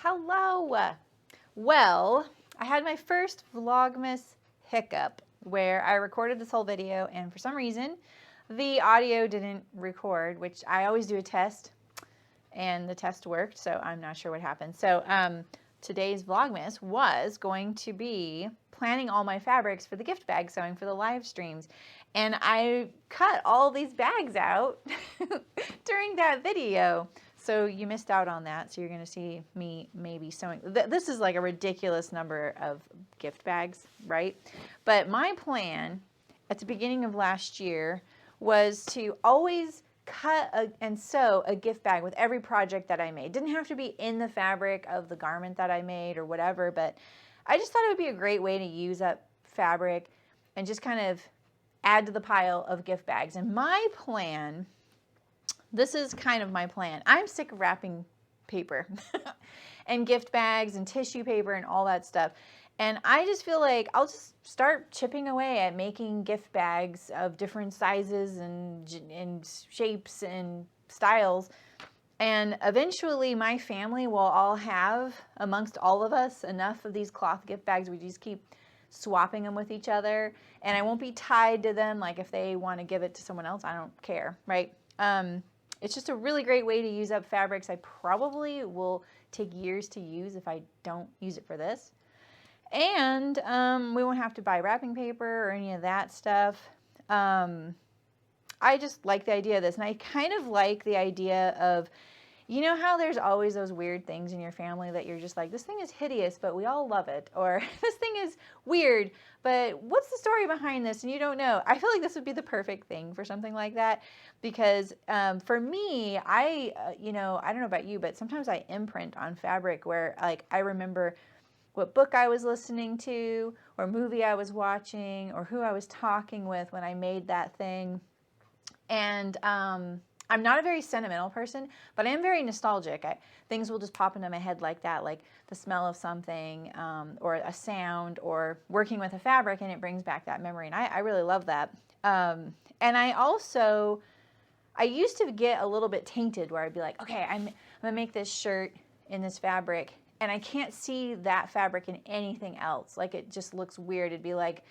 Hello. Well, I had my first Vlogmas hiccup where I recorded this whole video and for some reason the audio didn't record, which I always do a test and the test worked, so I'm not sure what happened. So today's Vlogmas was going to be planning all my fabrics for the gift bag sewing for the live streams. And I cut all these bags out during that video. So you missed out on that. So you're going to see me maybe sewing. This is like a ridiculous number of gift bags, right? But my plan at the beginning of last year was to always cut and sew a gift bag with every project that I made. Didn't have to be in the fabric of the garment that I made or whatever, but I just thought it would be a great way to use up fabric and just kind of add to the pile of gift bags. And my plan, this is kind of my plan. I'm sick of wrapping paper and gift bags and tissue paper and all that stuff. And I just feel like I'll just start chipping away at making gift bags of different sizes and shapes and styles. And eventually my family will all have, amongst all of us, enough of these cloth gift bags. We just keep swapping them with each other. And I won't be tied to them. Like if they want to give it to someone else, I don't care, right? It's just a really great way to use up fabrics. I probably will take years to use if I don't use it for this. And we won't have to buy wrapping paper or any of that stuff. I just like the idea of this. And I kind of like the idea of, you know how there's always those weird things in your family that you're just like, this thing is hideous, but we all love it. Or this thing is weird, but what's the story behind this? And you don't know. I feel like this would be the perfect thing for something like that. Because for me, I don't know about you, but sometimes I imprint on fabric where like I remember what book I was listening to or movie I was watching or who I was talking with when I made that thing. And I'm not a very sentimental person, but I am very nostalgic. Things will just pop into my head like that, like the smell of something or a sound or working with a fabric, and it brings back that memory. And I really love that. And I used to get a little bit tainted where I'd be like, okay, I'm going to make this shirt in this fabric, and I can't see that fabric in anything else. Like it just looks weird. It'd be like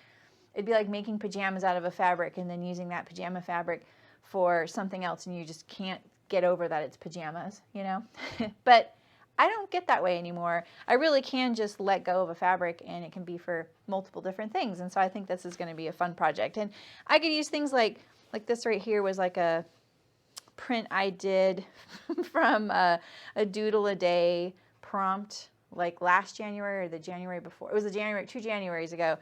making pajamas out of a fabric and then using that pajama fabric for something else, and you just can't get over that it's pajamas, you know? But I don't get that way anymore. I really can just let go of a fabric and it can be for multiple different things. And so I think this is going to be a fun project. And I could use things like this right here was like a print I did from a Doodle a Day prompt like last January or the January before. It was 2 Januaries ago.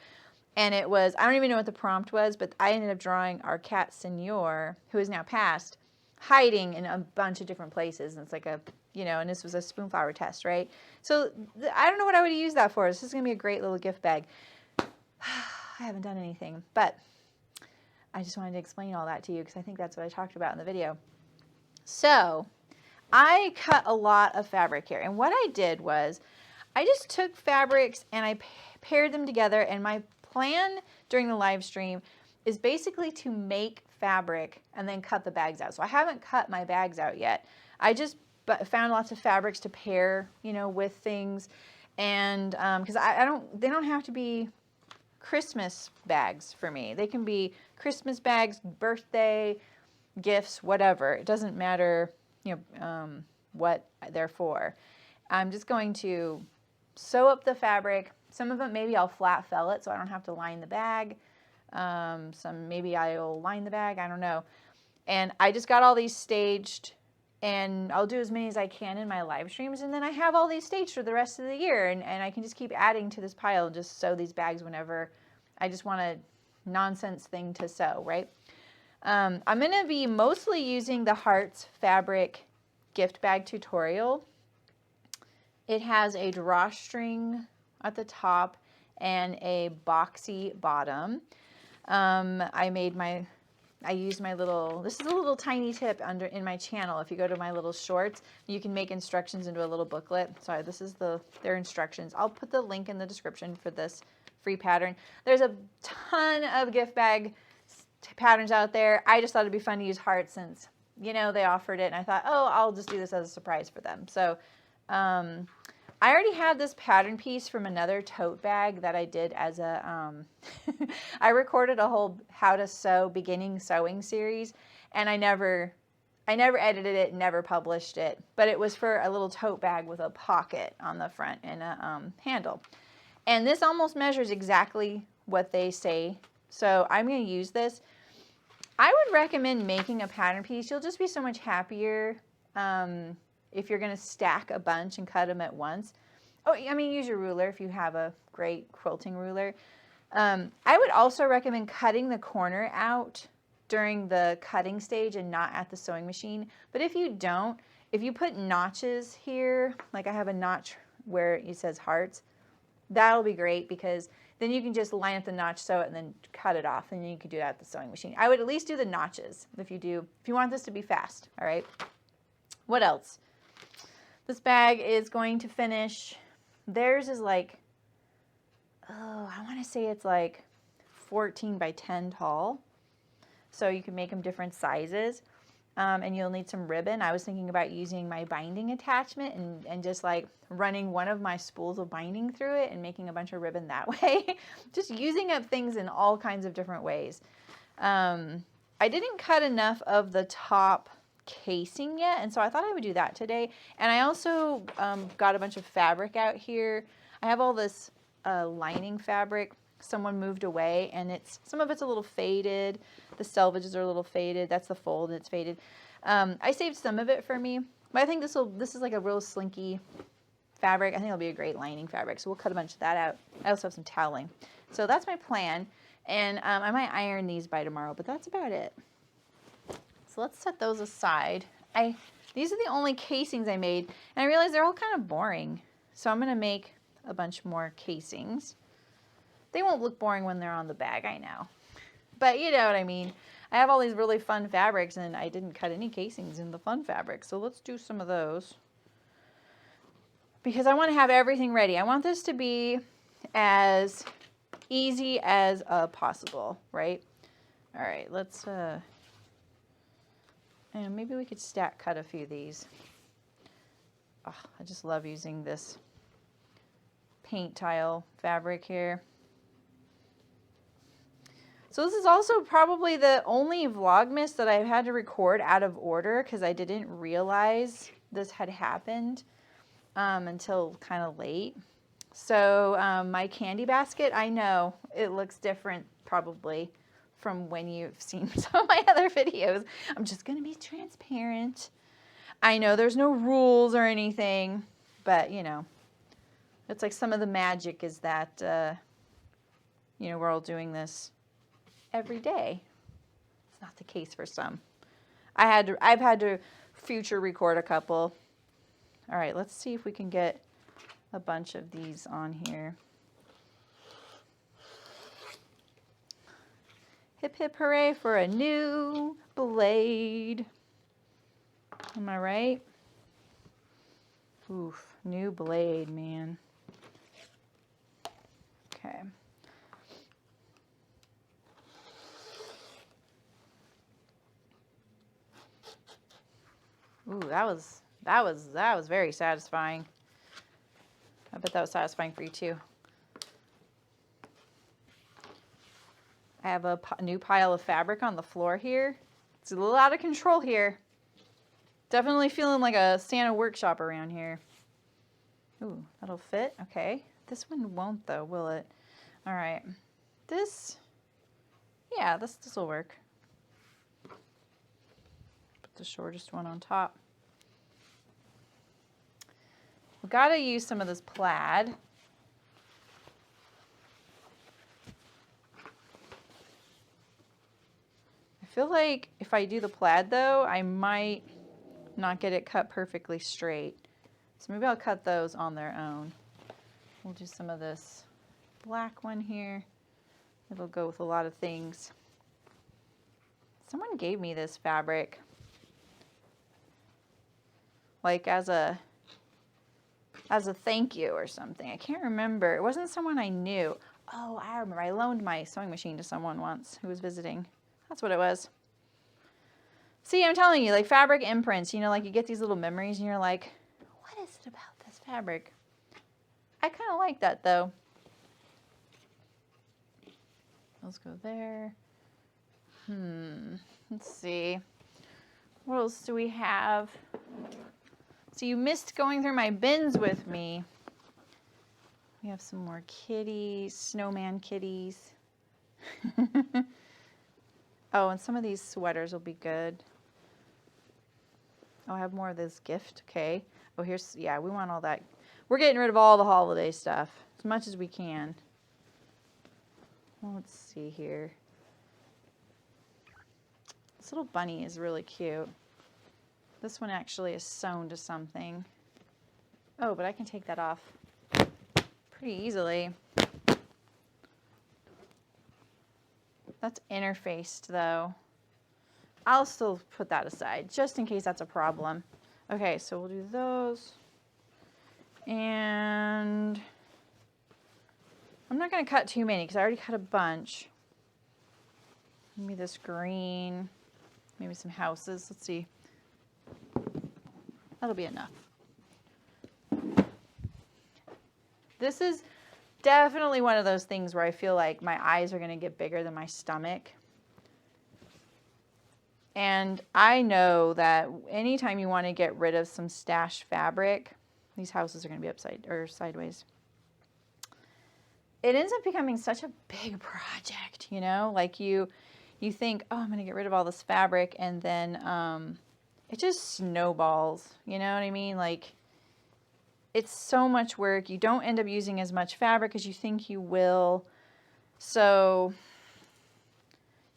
And it was, I don't even know what the prompt was, but I ended up drawing our cat Senor, who is now passed, hiding in a bunch of different places. And it's like and this was a spoonflower test, right? So I don't know what I would use that for. This is going to be a great little gift bag. I haven't done anything, but I just wanted to explain all that to you because I think that's what I talked about in the video. So I cut a lot of fabric here. And what I did was I just took fabrics and I paired them together, and my plan during the live stream is basically to make fabric and then cut the bags out. So I haven't cut my bags out yet. I just found lots of fabrics to pair, with things, and because they don't have to be Christmas bags for me. They can be Christmas bags, birthday gifts, whatever. It doesn't matter, what they're for. I'm just going to sew up the fabric. Some of them maybe I'll flat fellet so I don't have to line the bag. Some maybe I'll line the bag. I don't know. And I just got all these staged, and I'll do as many as I can in my live streams. And then I have all these staged for the rest of the year. And I can just keep adding to this pile and just sew these bags whenever I just want a nonsense thing to sew, right? I'm going to be mostly using the Hearts Fabric gift bag tutorial. It has a drawstring at the top and a boxy bottom. I used my little, this is a little tiny tip in my channel. If you go to my little shorts, you can make instructions into a little booklet. Sorry, this is their instructions. I'll put the link in the description for this free pattern. There's a ton of gift bag patterns out there. I just thought it'd be fun to use hearts since, they offered it. And I thought, oh, I'll just do this as a surprise for them. So I already had this pattern piece from another tote bag that I did as a, I recorded a whole how to sew beginning sewing series, and I never edited it, never published it, but it was for a little tote bag with a pocket on the front and a handle. And this almost measures exactly what they say. So I'm going to use this. I would recommend making a pattern piece. You'll just be so much happier if you're going to stack a bunch and cut them at once. Oh, I mean, use your ruler if you have a great quilting ruler. I would also recommend cutting the corner out during the cutting stage and not at the sewing machine. But if you don't, if you put notches here, like I have a notch where it says hearts, that'll be great because then you can just line up the notch, sew it, and then cut it off, and you can do that at the sewing machine. I would at least do the notches if you want this to be fast, all right? What else? This bag is going to finish, theirs is like, oh, I want to say it's like 14 by 10 tall. So you can make them different sizes. And you'll need some ribbon. I was thinking about using my binding attachment and just like running one of my spools of binding through it and making a bunch of ribbon that way. Just using up things in all kinds of different ways. I didn't cut enough of the top casing yet, and so I thought I would do that today. And I also got a bunch of fabric out here. I have all this lining fabric. Someone moved away, and some of it's a little faded. The selvages are a little faded. That's the fold, and it's faded. I saved some of it for me, but I think this is like a real slinky fabric. I think it'll be a great lining fabric, so we'll cut a bunch of that out. I also have some toweling. So that's my plan, and I might iron these by tomorrow, but that's about it. So let's set those aside. These are the only casings I made, and I realized they're all kind of boring, so I'm going to make a bunch more casings. They won't look boring when they're on the bag, I know. But you know what I mean. I have all these really fun fabrics, and I didn't cut any casings in the fun fabric. So let's do some of those. Because I want to have everything ready. I want this to be as easy as possible, right? All right, let's, and maybe we could stack cut a few of these. Oh, I just love using this paint tile fabric here. So this is also probably the only Vlogmas that I've had to record out of order because I didn't realize this had happened until kind of late. So my candy basket, I know it looks different probably from when you've seen some of my other videos. I'm just going to be transparent. I know there's no rules or anything, but you know, it's like some of the magic is that, you know, we're all doing this every day. It's not the case for some. I've had to future record a couple. All right, let's see if we can get a bunch of these on here. Hip hip hooray for a new blade. Am I right? Oof, new blade, man. Okay. Ooh, that was very satisfying. I bet that was satisfying for you too. I have a new pile of fabric on the floor here. It's a little out of control here. Definitely feeling like a Santa workshop around here. Ooh, that'll fit. Okay. This one won't though, will it? All right. Yeah, this will work. Put the shortest one on top. We've got to use some of this plaid. I feel like if I do the plaid though, I might not get it cut perfectly straight. So maybe I'll cut those on their own. We'll do some of this black one here. It'll go with a lot of things. Someone gave me this fabric like as a thank you or something. I can't remember. It wasn't someone I knew. Oh, I remember. I loaned my sewing machine to someone once who was visiting. That's what it was. See, I'm telling you, like fabric imprints, you know, like you get these little memories and you're like, what is it about this fabric? I kind of like that though. Those go there. Let's see. What else do we have? So you missed going through my bins with me. We have some more kitties, snowman kitties. Oh, and some of these sweaters will be good. Oh, I have more of this gift. Okay. Oh, here's, yeah, we want all that. We're getting rid of all the holiday stuff as much as we can. Well, let's see here. This little bunny is really cute. This one actually is sewn to something. Oh, but I can take that off pretty easily. That's interfaced though. I'll still put that aside just in case that's a problem. Okay, so we'll do those. And I'm not going to cut too many because I already cut a bunch. Maybe this green, maybe some houses. Let's see. That'll be enough. This is definitely one of those things where I feel like my eyes are going to get bigger than my stomach. And I know that anytime you want to get rid of some stash fabric, these houses are going to be upside or sideways. It ends up becoming such a big project, you know, like you think, oh, I'm going to get rid of all this fabric, and then it just snowballs, you know what I mean? Like, it's so much work. You don't end up using as much fabric as you think you will. So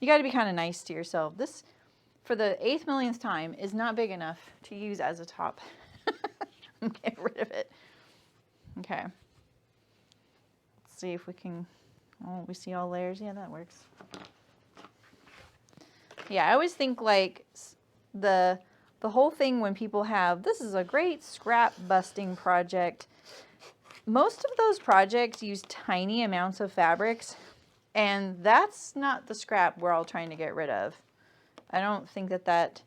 you got to be kind of nice to yourself. This, for the 8th millionth time, is not big enough to use as a top. Get rid of it. Okay. Let's see if we can, oh, we see all layers. Yeah, that works. Yeah, I always think like the whole thing when people have, this is a great scrap busting project. Most of those projects use tiny amounts of fabrics, and that's not the scrap we're all trying to get rid of. I don't think that,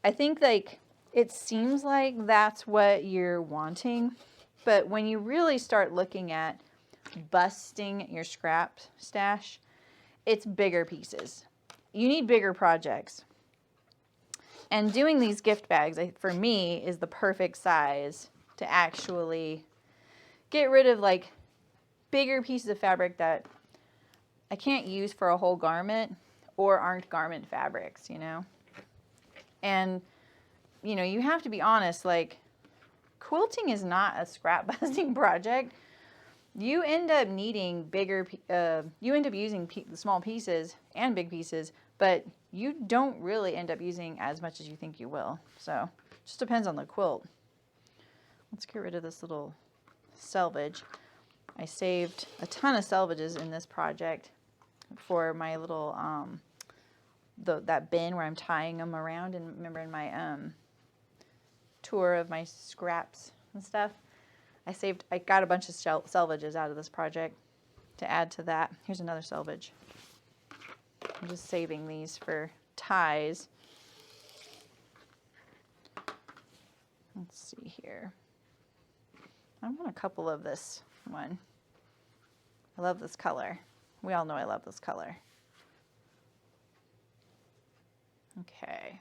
I think like it seems like that's what you're wanting, but when you really start looking at busting your scrap stash, it's bigger pieces. You need bigger projects. And doing these gift bags, for me, is the perfect size to actually get rid of like bigger pieces of fabric that I can't use for a whole garment or aren't garment fabrics, you know? And, you know, you have to be honest, like quilting is not a scrap busting project. You end up needing bigger, you end up using small pieces and big pieces, but you don't really end up using as much as you think you will. So it just depends on the quilt. Let's get rid of this little selvage. I saved a ton of selvages in this project for my little, that bin where I'm tying them around. And remember in my tour of my scraps and stuff, I got a bunch of selvages out of this project to add to that. Here's another selvage. I'm just saving these for ties. Let's see here. I want a couple of this one. I love this color. We all know I love this color. Okay.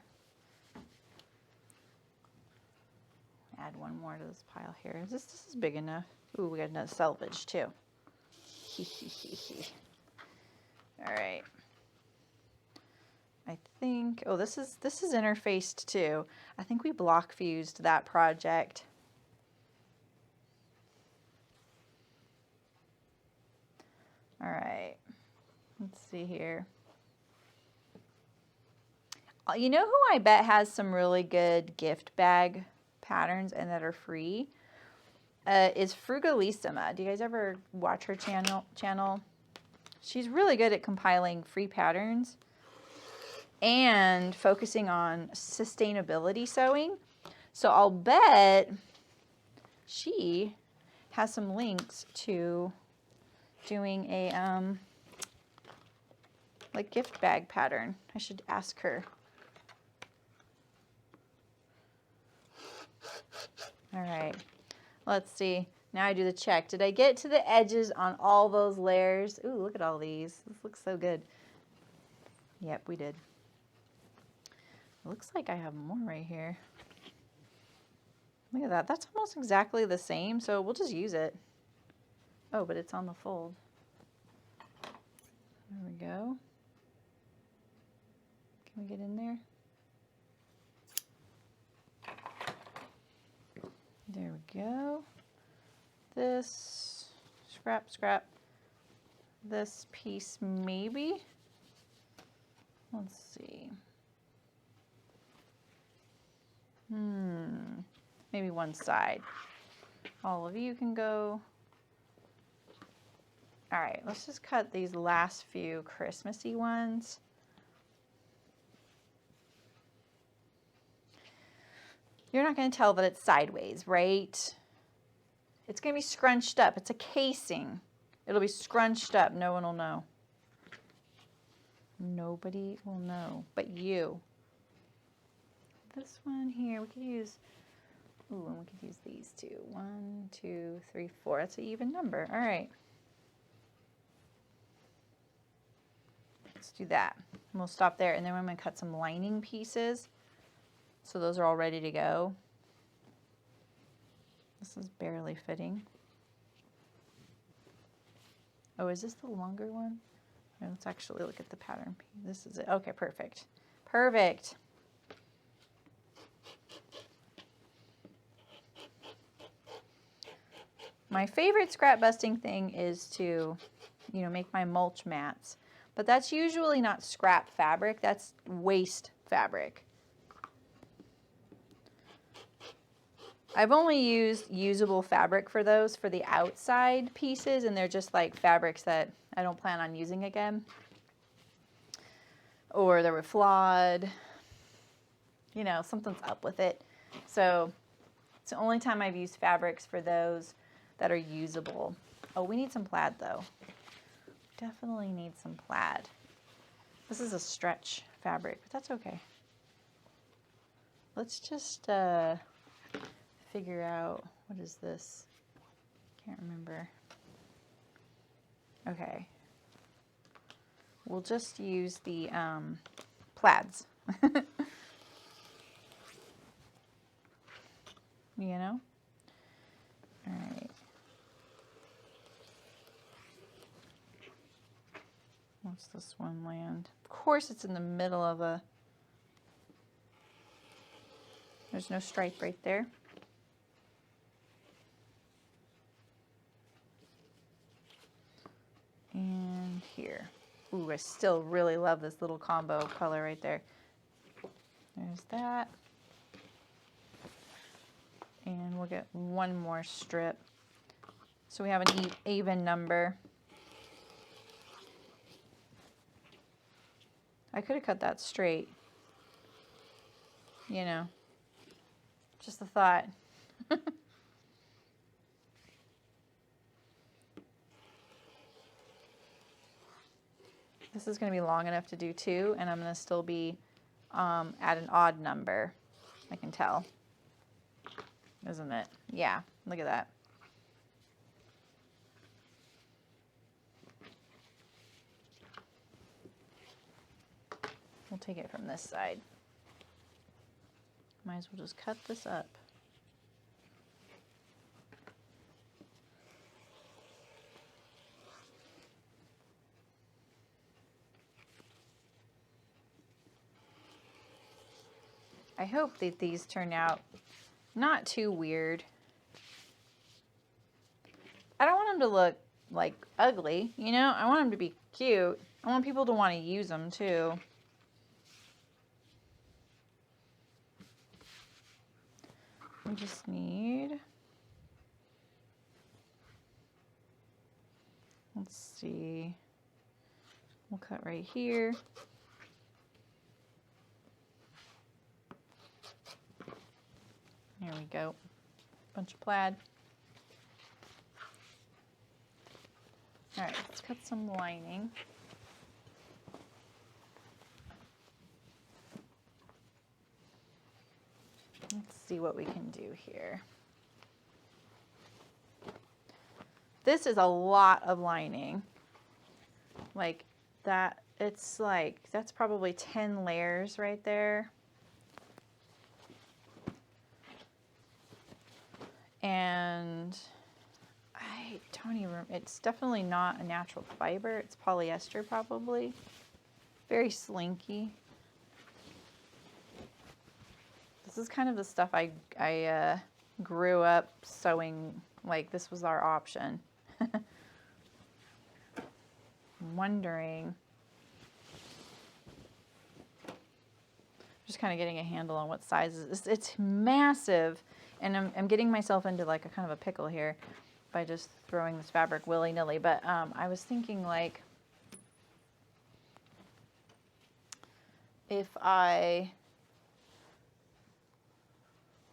Add one more to this pile here. This is big enough. Ooh, we got another selvage too. All right. I think, oh, this is interfaced too. I think we block fused that project. All right. Let's see here. You know who I bet has some really good gift bag patterns and that are free? Is Frugalissima. Do you guys ever watch her channel? She's really good at compiling free patterns and focusing on sustainability sewing. So I'll bet she has some links to doing a like gift bag pattern. I should ask her. All right, let's see. Now I do the check. Did I get to the edges on all those layers? Ooh, look at all these. This looks so good. Yep, we did. It looks like I have more right here. Look at that. That's almost exactly the same, so we'll just use it. Oh, but it's on the fold. There we go. Can we get in there? There we go. This, scrap. This piece maybe. Let's see. Maybe one side. All of you can go. All right, let's just cut these last few Christmassy ones. You're not going to tell that it's sideways, right? It's going to be scrunched up. It's a casing. It'll be scrunched up. No one will know. Nobody will know but you. This one here, we could use, ooh, and we could use these two. 1, 2, 3, 4. That's an even number. All right. Let's do that. And we'll stop there. And then I'm going to cut some lining pieces. So those are all ready to go. This is barely fitting. Oh, is this the longer one? Right, let's actually look at the pattern. This is it. Okay, perfect. Perfect. My favorite scrap busting thing is to, make my mulch mats. But that's usually not scrap fabric. That's waste fabric. I've only used usable fabric for those for the outside pieces, and they're just like fabrics that I don't plan on using again. Or they were flawed. Something's up with it. So it's the only time I've used fabrics for those that are usable. Oh, we need some plaid though. Definitely need some plaid. This is a stretch fabric, but that's okay. Let's just figure out, what is this? Can't remember. Okay. We'll just use the plaids. All right. What's this one land? Of course it's in the middle of a, there's no stripe right there. And here. Ooh, I still really love this little combo color right there. There's that. And we'll get one more strip. So we have an even number. I could have cut that straight. Just a thought. This is going to be long enough to do 2, and I'm going to still be at an odd number. I can tell. Isn't it? Yeah, look at that. We'll take it from this side. Might as well just cut this up. I hope that these turn out not too weird. I don't want them to look like ugly, I want them to be cute. I want people to want to use them too. We just need, let's see, we'll cut right here. There we go. Bunch of plaid. All right, let's cut some lining. Let's see what we can do here. this is a lot of lining. Like that, it's like, that's probably 10 layers right there. And I don't even, it's definitely not a natural fiber. It's polyester probably. Very slinky. This is kind of the stuff I grew up sewing, like this was our option. I'm wondering, just kind of getting a handle on what sizes. It's massive, and I'm getting myself into like a kind of a pickle here by just throwing this fabric willy-nilly. But I was thinking, like, if I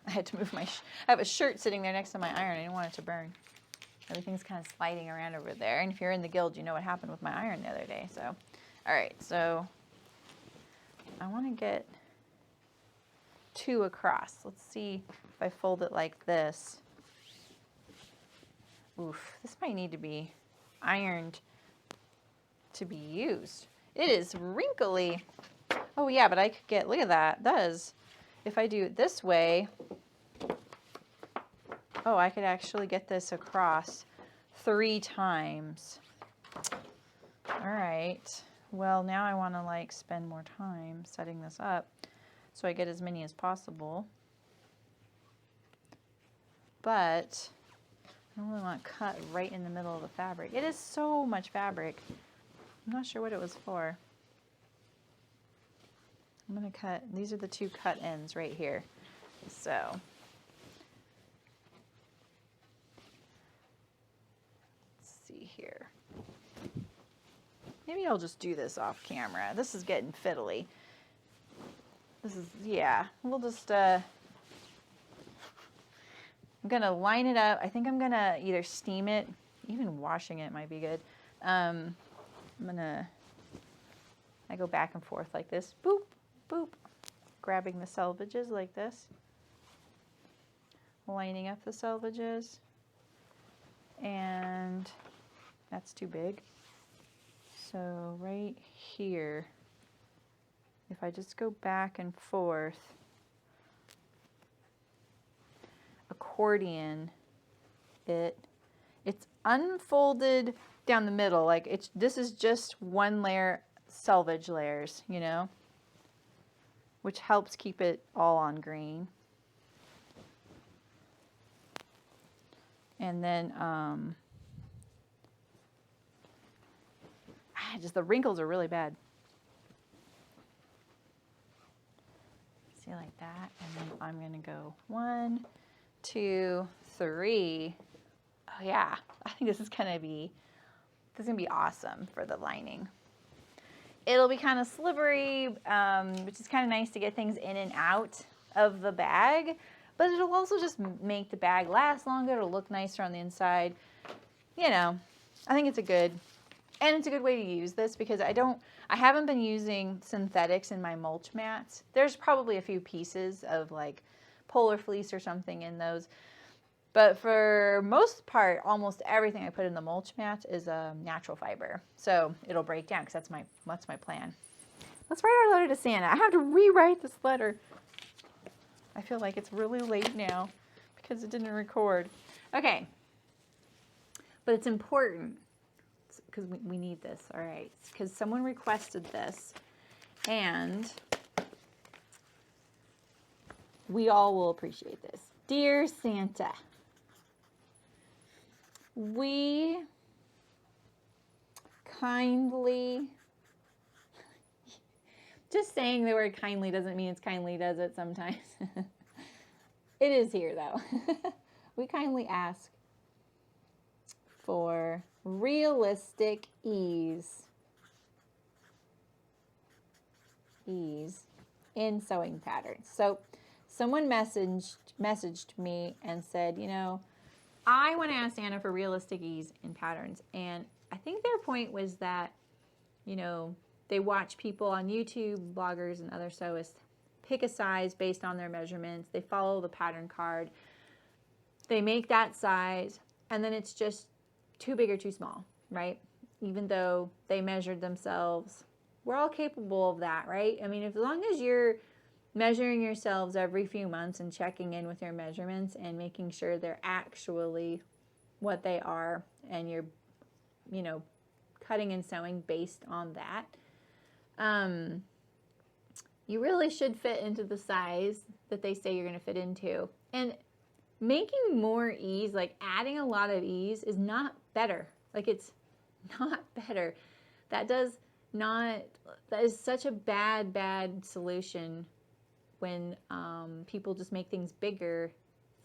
had to move my, I have a shirt sitting there next to my iron. I didn't want it to burn. Everything's kind of sliding around over there. And if you're in the guild, you know what happened with my iron the other day. So, all right, so I want to get 2 across. Let's see if I fold it like this. Oof, this might need to be ironed to be used. It is wrinkly. Oh yeah, but I could get, look at that. That is, if I do it this way, oh, I could actually get this across 3 times. All right. Well, now I want to like spend more time setting this up so I get as many as possible. But I don't really want to cut right in the middle of the fabric. It is so much fabric. I'm not sure what it was for. I'm going to cut, these are the 2 cut ends right here. So let's see here. Maybe I'll just do this off camera. This is getting fiddly. This is, yeah, we'll just, I'm going to line it up. I think I'm going to either steam it, even washing it might be good. I'm going to, I go back and forth like this, boop, boop, grabbing the selvages like this, lining up the selvages, and that's too big. So right here, if I just go back and forth, accordion it's unfolded down the middle, like this is just 1 layer selvage layers, you know, which helps keep it all on green. And then just the wrinkles are really bad. See, like that, and then I'm gonna go 1, 2, 3. Oh yeah, I think this is gonna be awesome for the lining. It'll be kind of slippery, which is kind of nice to get things in and out of the bag, but it'll also just make the bag last longer. It'll look nicer on the inside. You know, I think it's a good way to use this because I haven't been using synthetics in my mulch mats. There's probably a few pieces of like polar fleece or something in those, but for most part, almost everything I put in the mulch mat is a natural fiber. So it'll break down because that's my plan. Let's write our letter to Santa. I have to rewrite this letter. I feel like it's really late now because it didn't record. Okay, but it's important because we need this. All right, because someone requested this, and we all will appreciate this. Dear Santa, we kindly, just saying the word kindly doesn't mean it's kindly, does it sometimes? It is here though. We kindly ask for realistic ease in sewing patterns. So someone messaged me and said, you know, I want to ask Santa for realistic ease in patterns. And I think their point was that, you know, they watch people on YouTube, bloggers and other sewists pick a size based on their measurements. They follow the pattern card. They make that size, and then it's just too big or too small, right? Even though they measured themselves. We're all capable of that, right? I mean, as long as you're measuring yourselves every few months and checking in with your measurements and making sure they're actually what they are, and you're, you know, cutting and sewing based on that, you really should fit into the size that they say you're going to fit into. And making more ease, like adding a lot of ease, is not better. Like, it's not better. That is such a bad solution when people just make things bigger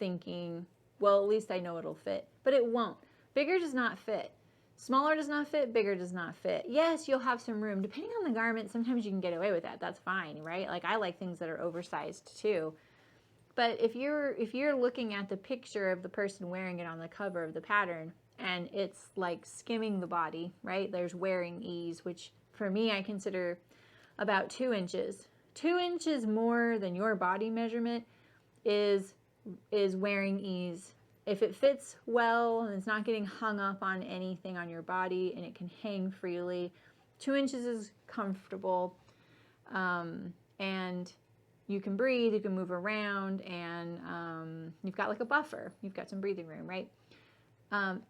thinking, well, at least I know it'll fit. But it won't. Bigger does not fit. Smaller does not fit, bigger does not fit. Yes, you'll have some room. Depending on the garment, sometimes you can get away with that. That's fine, right? Like, I like things that are oversized too. But if you're looking at the picture of the person wearing it on the cover of the pattern, and it's like skimming the body, right? There's wearing ease, which for me, I consider about 2 inches. 2 inches more than your body measurement is wearing ease. If it fits well and it's not getting hung up on anything on your body and it can hang freely, 2 inches is comfortable, and you can breathe, you can move around, and you've got like a buffer. You've got some breathing room, right?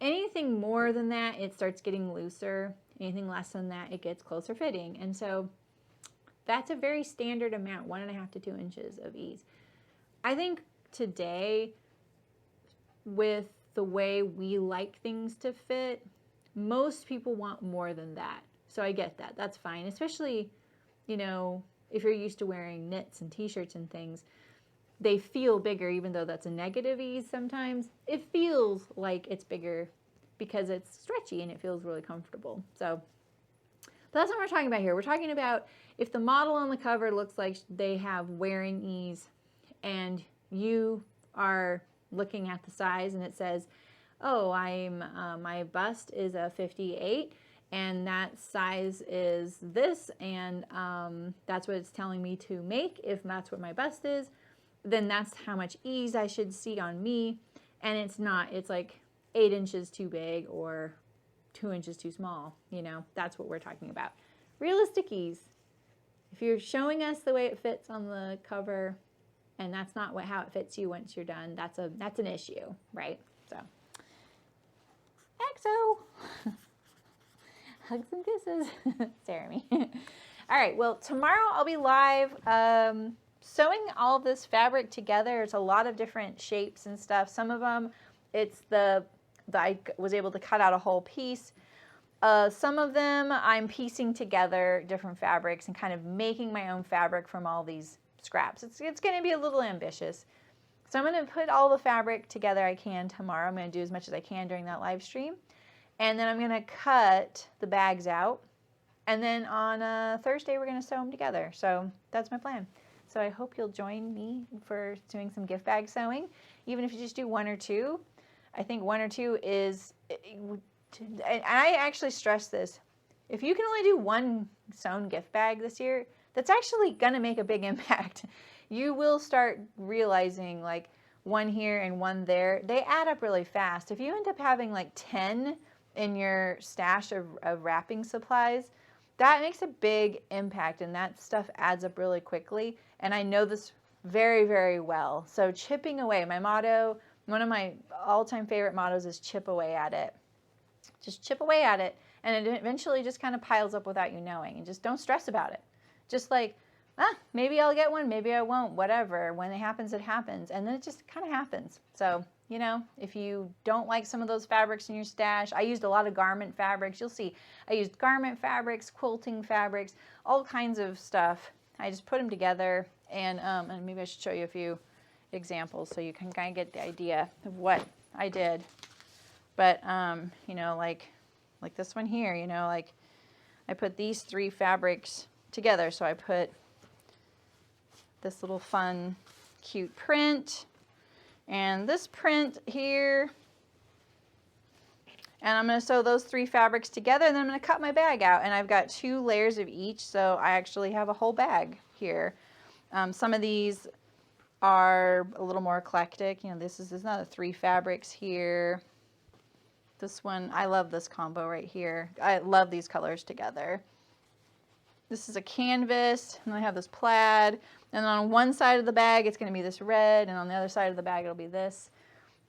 Anything more than that, it starts getting looser. Anything less than that, it gets closer fitting. And so that's a very standard amount, 1.5 to 2 inches of ease. I think today, with the way we like things to fit, most people want more than that. So I get that. That's fine. Especially, you know, if you're used to wearing knits and t-shirts and things, they feel bigger, even though that's a negative ease sometimes. It feels like it's bigger because it's stretchy and it feels really comfortable. So that's what we're talking about here. We're talking about if the model on the cover looks like they have wearing ease, and you are looking at the size and it says, oh, my bust is a 58 and that size is this, and that's what it's telling me to make. If that's what my bust is, then that's how much ease I should see on me. And it's not, it's like 8 inches too big or 2 inches too small. You know, that's what we're talking about. Realistic ease. If you're showing us the way it fits on the cover and that's not how it fits you once you're done, that's an issue, right? So, XO. Hugs and kisses. Saremy. All right, well, tomorrow I'll be live sewing all this fabric together. It's a lot of different shapes and stuff. Some of them, it's I was able to cut out a whole piece. Some of them I'm piecing together different fabrics and kind of making my own fabric from all these scraps. It's going to be a little ambitious. So I'm going to put all the fabric together I can tomorrow. I'm going to do as much as I can during that live stream. And then I'm going to cut the bags out. And then on Thursday, we're going to sew them together. So that's my plan. So I hope you'll join me for doing some gift bag sewing. Even if you just do 1 or 2. I think 1 or 2 is, and I actually stress this, if you can only do 1 sewn gift bag this year, that's actually going to make a big impact. You will start realizing, like, 1 here and 1 there, they add up really fast. If you end up having like 10 in your stash of wrapping supplies, that makes a big impact, and that stuff adds up really quickly. And I know this very, very well. So chipping away, my motto, one of my all-time favorite mottos is chip away at it. Just chip away at it, and it eventually just kind of piles up without you knowing. And just don't stress about it. Just like, maybe I'll get one, maybe I won't, whatever. When it happens, it happens. And then it just kind of happens. So, you know, if you don't like some of those fabrics in your stash, I used a lot of garment fabrics. You'll see, I used garment fabrics, quilting fabrics, all kinds of stuff. I just put them together, and maybe I should show you a few examples so you can kind of get the idea of what I did. But, you know, like this one here, you know, like I put these 3 fabrics together. So I put this little fun, cute print and this print here. And I'm going to sew those 3 fabrics together, and then I'm going to cut my bag out. And I've got 2 layers of each, so I actually have a whole bag here. Some of these are a little more eclectic. You know, this is another 3 fabrics here. This one, I love this combo right here. I love these colors together. This is a canvas, and I have this plaid, and on one side of the bag it's going to be this red, and on the other side of the bag it'll be this.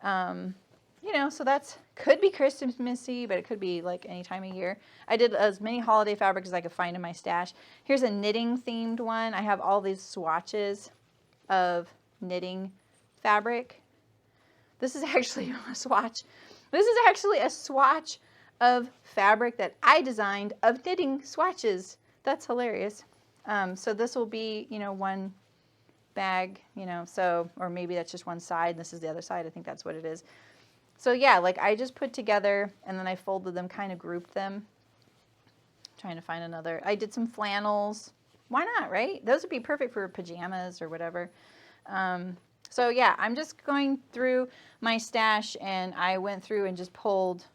You know, so that's, could be Christmassy, but it could be like any time of year. I did as many holiday fabrics as I could find in my stash. Here's a knitting themed one. I have all these swatches of knitting fabric. This is actually a swatch. This is actually a swatch of fabric that I designed of knitting swatches. That's hilarious. So this will be, you know, one bag, you know, so, or maybe that's just one side. This is the other side. I think that's what it is. So yeah, like I just put together and then I folded them, kind of grouped them. Trying to find another. I did some flannels. Why not, right? Those would be perfect for pajamas or whatever. So yeah, I'm just going through my stash, and I went through and just pulled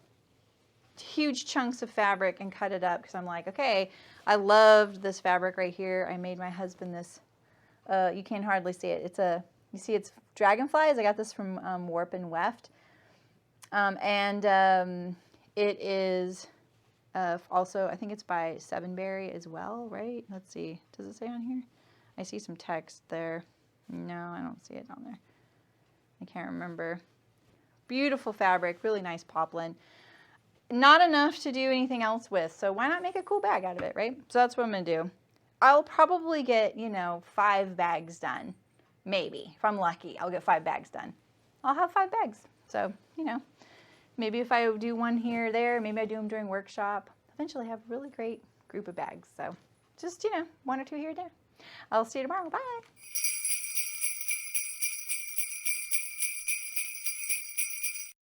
huge chunks of fabric and cut it up because I'm like, okay, I loved this fabric right here. I made my husband this. You can hardly see it. It's a, you see it's dragonflies. I got this from Warp and Weft. It is also, I think it's by Sevenberry as well, right? Let's see. Does it say on here? I see some text there. No, I don't see it on there. I can't remember. Beautiful fabric, really nice poplin. Not enough to do anything else with, so why not make a cool bag out of it, right? So that's what I'm going to do. I'll probably get, you know, 5 bags done. Maybe. If I'm lucky, I'll get 5 bags done. I'll have 5 bags. So, you know, maybe if I do one here or there, maybe I do them during workshop. Eventually have a really great group of bags. So just, you know, 1 or 2 here or there. I'll see you tomorrow. Bye.